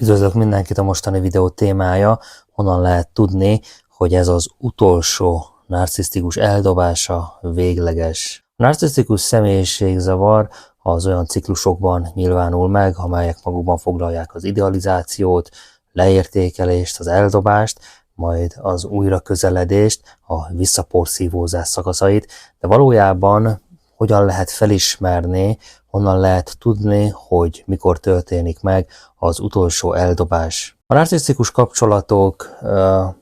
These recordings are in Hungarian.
Üdvözlök mindenkit, a mostani videó témája, honnan lehet tudni, hogy ez az utolsó narcisztikus eldobása végleges. A narcisztikus személyiségzavar az olyan ciklusokban nyilvánul meg, amelyek magukban foglalják az idealizációt, leértékelést, az eldobást, majd az újraközeledést, a visszaporszívózás szakaszait, de valójában hogyan lehet felismerni, honnan lehet tudni, hogy mikor történik meg az utolsó eldobás. A narcisztikus kapcsolatok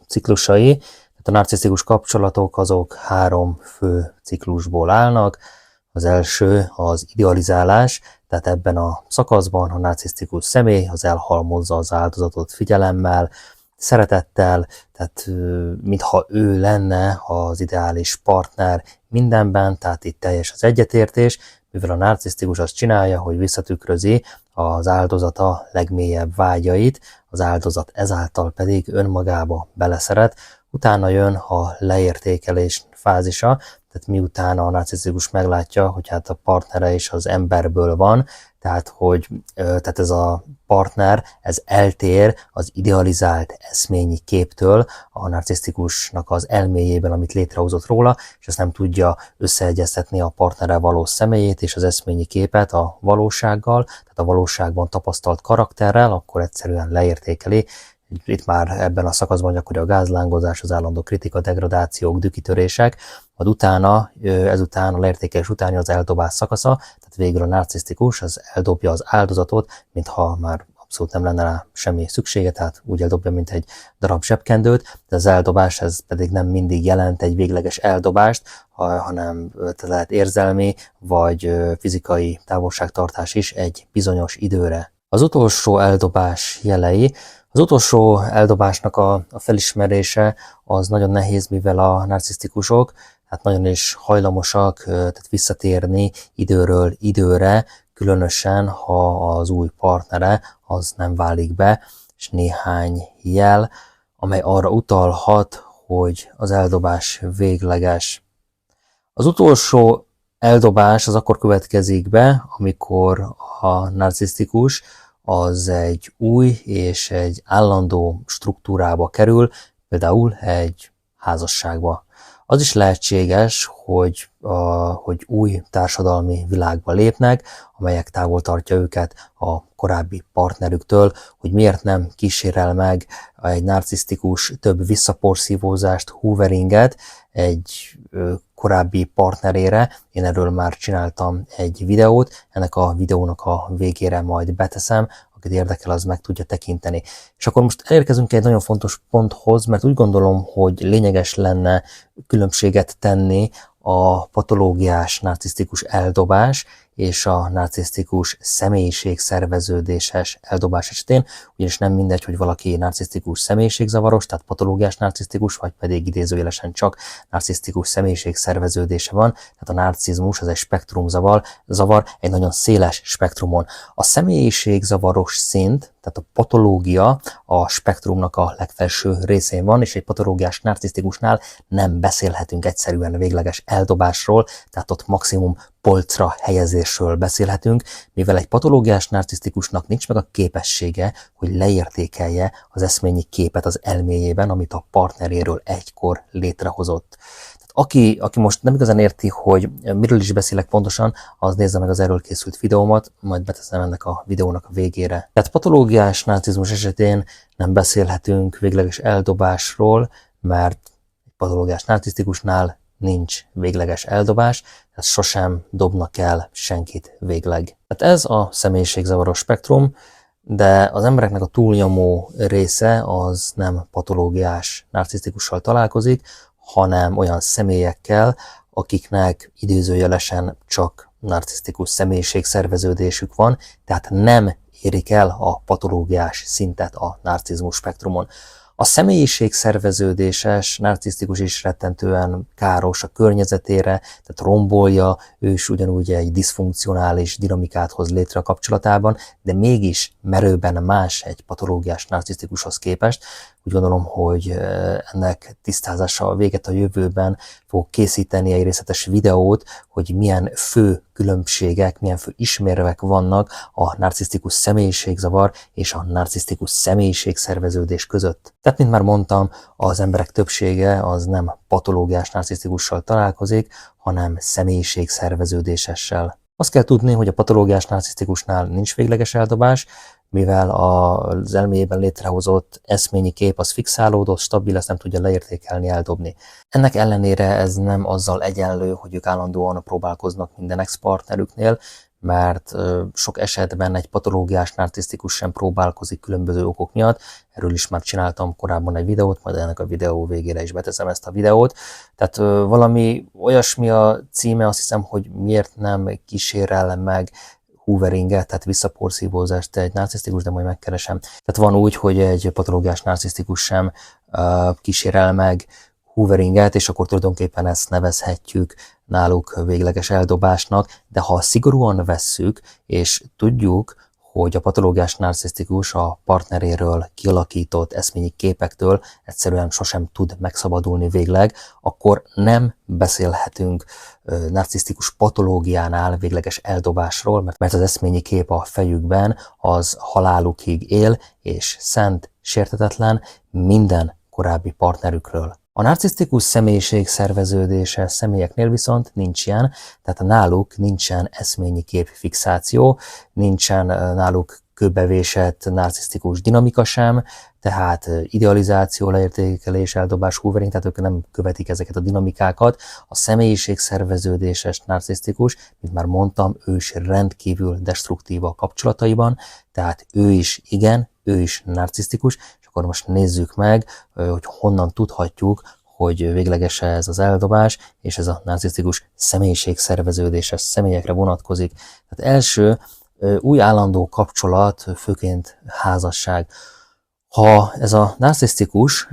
ciklusai, tehát a narcisztikus kapcsolatok azok 3 fő ciklusból állnak. Az első az idealizálás, tehát ebben a szakaszban a narcisztikus személy az elhalmozza az áldozatot figyelemmel, szeretettel, tehát mintha ő lenne az ideális partner mindenben, tehát itt teljes az egyetértés, mivel a narcisztikus azt csinálja, hogy visszatükrözi az áldozata legmélyebb vágyait, az áldozat ezáltal pedig önmagába beleszeret, utána jön a leértékelés fázisa, tehát miután a narcisztikus meglátja, hogy hát a partnere is az emberből van, tehát ez a partner, ez eltér az idealizált eszményi képtől a narcisztikusnak az elméjében, amit létrehozott róla, és ezt nem tudja összeegyeztetni a partnerrel való személyét és az eszményi képet a valósággal, tehát a valóságban tapasztalt karakterrel, akkor egyszerűen leértékeli. Itt már ebben a szakaszban gyakori a gázlángozás, az állandó kritika, degradációk, dühkitörések, majd utána, ezután a leértékelés után az eldobás szakasza, tehát végül a narcisztikus az eldobja az áldozatot, mintha már abszolút nem lenne rá semmi szüksége, tehát úgy eldobja, mint egy darab zsebkendőt, de az eldobás ez pedig nem mindig jelent egy végleges eldobást, hanem lehet érzelmi vagy fizikai távolságtartás is egy bizonyos időre. Az utolsó eldobás jelei. Az utolsó eldobásnak a felismerése az nagyon nehéz, mivel a narcisztikusok hát nagyon is hajlamosak tehát visszatérni időről időre, különösen ha az új partnere az nem válik be, és néhány jel, amely arra utalhat, hogy az eldobás végleges. Az utolsó eldobás az akkor következik be, amikor a narcisztikus az egy új és egy állandó struktúrába kerül, például egy házasságba. Az is lehetséges, hogy új társadalmi világba lépnek, amelyek távol tartja őket a korábbi partnerüktől, hogy miért nem kísérel meg egy narcisztikus több visszaporszívózást, hooveringet egy korábbi partnerére. Én erről már csináltam egy videót, ennek a videónak a végére majd beteszem, akit érdekel, az meg tudja tekinteni. És akkor most elérkezünk egy nagyon fontos ponthoz, mert úgy gondolom, hogy lényeges lenne különbséget tenni a patológiás narcisztikus eldobás és a narcisztikus személyiségszerveződéses eldobás esetén, ugyanis nem mindegy, hogy valaki narcisztikus személyiségzavaros, tehát patológiás narcisztikus, vagy pedig idézőjelesen csak narcisztikus személyiségszerveződése van, tehát a narcizmus az egy spektrumzavar, egy nagyon széles spektrumon. A személyiségzavaros szint, tehát a patológia a spektrumnak a legfelső részén van, és egy patológiás narcisztikusnál nem beszélhetünk egyszerűen végleges eldobásról, tehát ott maximum polcra helyezésről beszélhetünk, mivel egy patológiás narcisztikusnak nincs meg a képessége, hogy leértékelje az eszményi képet az elméjében, amit a partneréről egykor létrehozott. Aki most nem igazán érti, hogy miről is beszélek pontosan, az nézze meg az erről készült videómat, majd beteszem ennek a videónak a végére. Tehát patológiás narcizmus esetén nem beszélhetünk végleges eldobásról, mert egy patológiás narcisztikusnál nincs végleges eldobás, tehát sosem dobnak el senkit végleg. Tehát ez a személyiségzavaros spektrum, de az embereknek a túlnyomó része az nem patológiás narcisztikussal találkozik, hanem olyan személyekkel, akiknek idézőjelesen csak narcisztikus személyiségszerveződésük van, tehát nem érik el a patológiás szintet a narcizmus spektrumon. A személyiségszerveződéses narcisztikus is rettentően káros a környezetére, tehát rombolja, ő is ugyanúgy egy diszfunkcionális dinamikát hoz létre a kapcsolatában, de mégis merőben más egy patológiás narcisztikushoz képest, Úgy gondolom, hogy ennek tisztázása véget a jövőben fog készíteni egy részletes videót, hogy milyen fő különbségek, milyen fő ismérvek vannak a narcisztikus személyiségzavar és a narcisztikus személyiségszerveződés között. Tehát, mint már mondtam, az emberek többsége az nem patológiás narcisztikussal találkozik, hanem személyiségszerveződésessel. Azt kell tudni, hogy a patológiás narcisztikusnál nincs végleges eldobás, mivel az elméjében létrehozott eszményi kép az fixálódott, stabil, ezt nem tudja leértékelni, eldobni. Ennek ellenére ez nem azzal egyenlő, hogy ők állandóan próbálkoznak minden ex-partnerüknél, mert sok esetben egy patológiás narcisztikus sem próbálkozik különböző okok miatt. Erről is már csináltam korábban egy videót, majd ennek a videó végére is beteszem ezt a videót. Tehát valami olyasmi a címe, azt hiszem, hogy miért nem kísérel meg hooveringet, tehát visszaporszívózást egy narcisztikus, de majd megkeresem. Tehát van úgy, hogy egy patológiás narcisztikus sem kísérel meg hooveringet, és akkor tulajdonképpen ezt nevezhetjük náluk végleges eldobásnak, de ha szigorúan vesszük, és tudjuk, hogy a patológiás narcisztikus a partneréről kialakított eszményi képektől egyszerűen sosem tud megszabadulni végleg, akkor nem beszélhetünk narcisztikus patológiánál végleges eldobásról, mert az eszményi kép a fejükben az halálukig él, és szent, sértetetlen minden korábbi partnerükről. A narcisztikus személyiség szerveződése személyeknél viszont nincs ilyen, tehát náluk nincsen eszményi kép fixáció, nincsen náluk kőbevésett narcisztikus dinamika sem, tehát idealizáció, leértékelés, eldobás, hoovering, tehát ők nem követik ezeket a dinamikákat. A személyiség szerveződéses narcisztikus, mint már mondtam, ő is rendkívül destruktív a kapcsolataiban, tehát ő is narcisztikus, és akkor most nézzük meg, hogy honnan tudhatjuk, hogy végleges ez az eldobás, és ez a narcisztikus személyiség szerveződéses személyekre vonatkozik. Tehát első, új állandó kapcsolat, főként házasság. Ha ez a narcisztikus,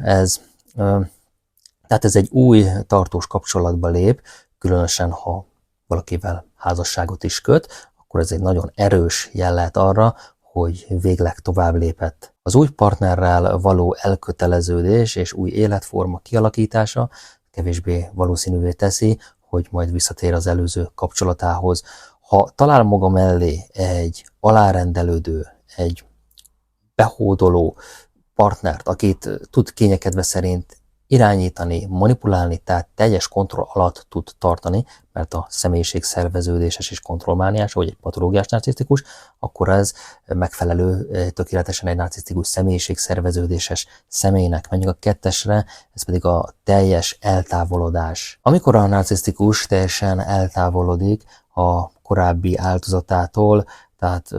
tehát ez egy új tartós kapcsolatba lép, különösen ha valakivel házasságot is köt, akkor ez egy nagyon erős jel lehet arra, hogy végleg tovább lépett. Az új partnerrel való elköteleződés és új életforma kialakítása kevésbé valószínűvé teszi, hogy majd visszatér az előző kapcsolatához. Ha talál maga mellé egy alárendelődő, egy behódoló partnert, akit tud kényekedve szerint irányítani, manipulálni, tehát teljes kontroll alatt tud tartani, mert a személyiség szerveződéses és kontrollmániás, vagy egy patológiás narcisztikus, akkor ez megfelelő tökéletesen egy narcisztikus személyiség szerveződéses személynek. Menjünk a kettesre, ez pedig a teljes eltávolodás. Amikor a narcisztikus teljesen eltávolodik a korábbi áldozatától, tehát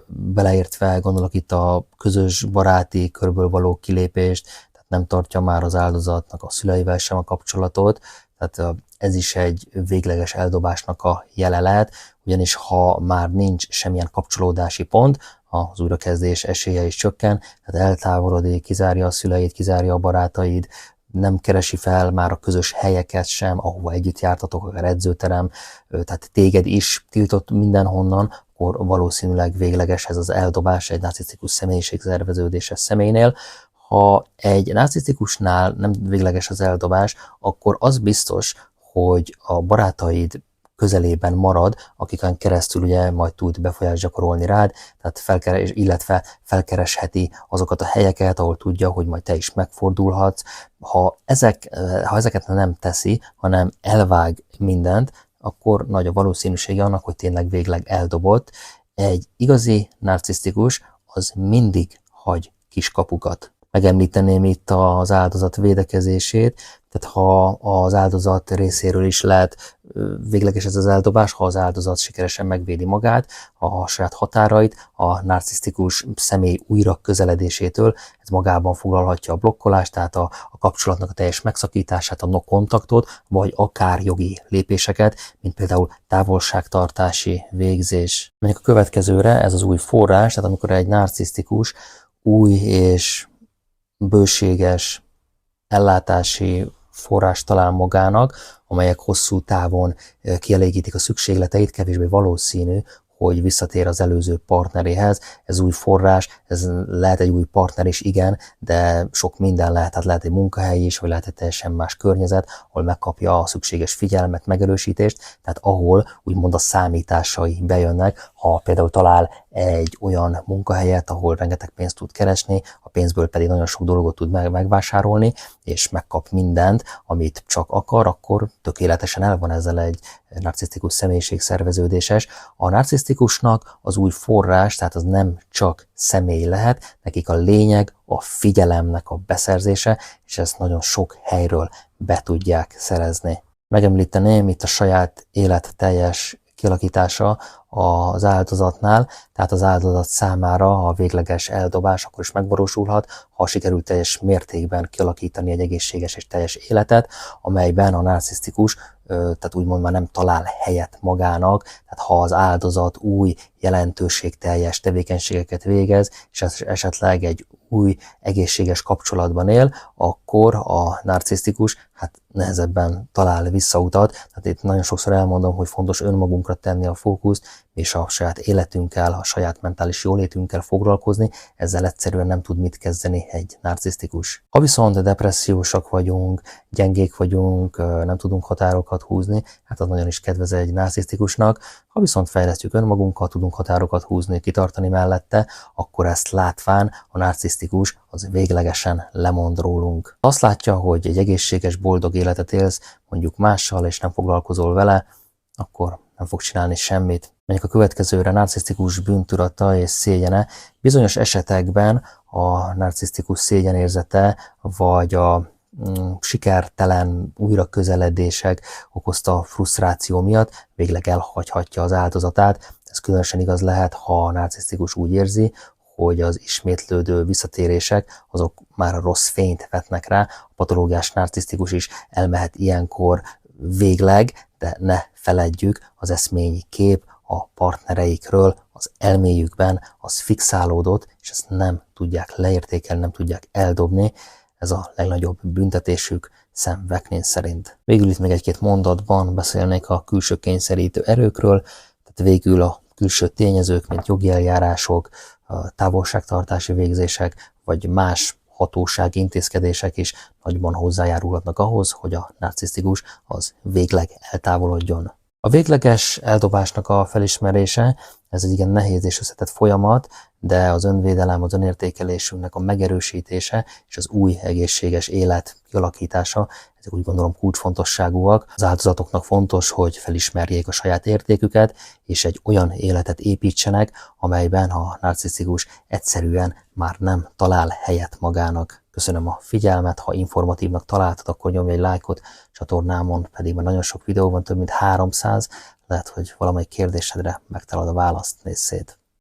beleértve gondolok itt a közös baráti körből való kilépést, tehát nem tartja már az áldozatnak a szüleivel sem a kapcsolatot, tehát ez is egy végleges eldobásnak a jele lehet, ugyanis ha már nincs semmilyen kapcsolódási pont, az újrakezdés esélye is csökken, tehát eltávolodik, kizárja a szüleit, kizárja a barátaid, nem keresi fel már a közös helyeket sem, ahova együtt jártatok, akár edzőterem, tehát téged is tiltott mindenhonnan, akkor valószínűleg végleges ez az eldobás egy narcisztikus személyiségszerveződéses személynél. Ha egy narcisztikusnál nem végleges az eldobás, akkor az biztos, hogy a barátaid közelében marad, akiken keresztül ugye majd tud befolyást gyakorolni rád, tehát illetve felkeresheti azokat a helyeket, ahol tudja, hogy majd te is megfordulhatsz. Ha ezeket nem teszi, hanem elvág mindent, akkor nagy a valószínűsége annak, hogy tényleg végleg eldobott. Egy igazi narcisztikus az mindig hagy kis kapukat. Megemlíteném itt az áldozat védekezését, tehát ha az áldozat részéről is lehet végleges ez az eldobás, ha az áldozat sikeresen megvédi magát, a saját határait, a narcisztikus személy újra közeledésétől, ez magában foglalhatja a blokkolást, tehát a kapcsolatnak a teljes megszakítását, a no kontaktot, vagy akár jogi lépéseket, mint például távolságtartási végzés. Menjünk a következőre, ez az új forrás, tehát amikor egy narcisztikus új és bőséges ellátási forrás talál magának, amelyek hosszú távon kielégítik a szükségleteit, kevésbé valószínű, hogy visszatér az előző partneréhez. Ez új forrás, ez lehet egy új partner is, igen, de sok minden lehet, tehát lehet egy munkahely is, vagy lehet egy teljesen más környezet, ahol megkapja a szükséges figyelmet, megerősítést, tehát ahol úgymond a számításai bejönnek, ha például talál egy olyan munkahelyet, ahol rengeteg pénzt tud keresni, a pénzből pedig nagyon sok dolgot tud megvásárolni, és megkap mindent, amit csak akar, akkor tökéletesen el van ezzel egy narcisztikus személyiségszerveződéses. A narcisztikusnak az új forrás, tehát az nem csak személy lehet, nekik a lényeg a figyelemnek a beszerzése, és ezt nagyon sok helyről be tudják szerezni. Megemlíteném itt a saját élet teljes kialakítása az áldozatnál, tehát az áldozat számára a végleges eldobás akkor is megvalósulhat, ha sikerül teljes mértékben kialakítani egy egészséges és teljes életet, amelyben a narcisztikus, tehát úgymond már nem talál helyet magának, tehát ha az áldozat új jelentőségteljes tevékenységeket végez, és esetleg egy új egészséges kapcsolatban él, akkor a narcisztikus nehezebben talál visszautat. Tehát itt nagyon sokszor elmondom, hogy fontos önmagunkra tenni a fókuszt, és a saját életünkkel, a saját mentális jólétünkkel foglalkozni, ezzel egyszerűen nem tud mit kezdeni egy narcisztikus. Ha viszont depressziósak vagyunk, gyengék vagyunk, nem tudunk határokat húzni, az nagyon is kedvez egy narcisztikusnak. Ha viszont fejlesztjük önmagunkat, tudunk határokat húzni, kitartani mellette, akkor ezt látván a narcisztikus az véglegesen lemond rólunk. Azt látja, hogy egy egészséges, boldog életet élsz, mondjuk mással, és nem foglalkozol vele, akkor nem fog csinálni semmit. Mondjuk a következőre narcisztikus bűntudata és szégyene. Bizonyos esetekben a narcisztikus szégyenérzete vagy a sikertelen újraközeledések okozta frusztráció miatt végleg elhagyhatja az áldozatát. Ez különösen igaz lehet, ha a narcisztikus úgy érzi, hogy az ismétlődő visszatérések azok már rossz fényt vetnek rá. A patológiás narcisztikus is elmehet ilyenkor végleg, de ne feledjük, az eszményi kép a partnereikről az elméjükben az fixálódott, és ezt nem tudják leértékelni, nem tudják eldobni. Ez a legnagyobb büntetésük Sam Vaknin szerint. Végül itt még egy-két mondatban beszélnék a külső kényszerítő erőkről, tehát végül a külső tényezők, mint jogi eljárások, távolságtartási végzések, vagy más hatósági intézkedések is nagyban hozzájárulhatnak ahhoz, hogy a narcisztikus az végleg eltávolodjon. A végleges eldobásnak a felismerése, ez egy igen nehéz és összetett folyamat, de az önvédelem, az önértékelésünknek a megerősítése és az új egészséges élet kialakítása, ezek úgy gondolom kulcsfontosságúak. Az áldozatoknak fontos, hogy felismerjék a saját értéküket, és egy olyan életet építsenek, amelyben a narcisztikus egyszerűen már nem talál helyet magának. Köszönöm a figyelmet, ha informatívnak találtad, akkor nyomj egy lájkot, csatornámon pedig már nagyon sok videó van, több mint 300, lehet, hogy valamelyik kérdésedre megtalálod a választ, nézz szét.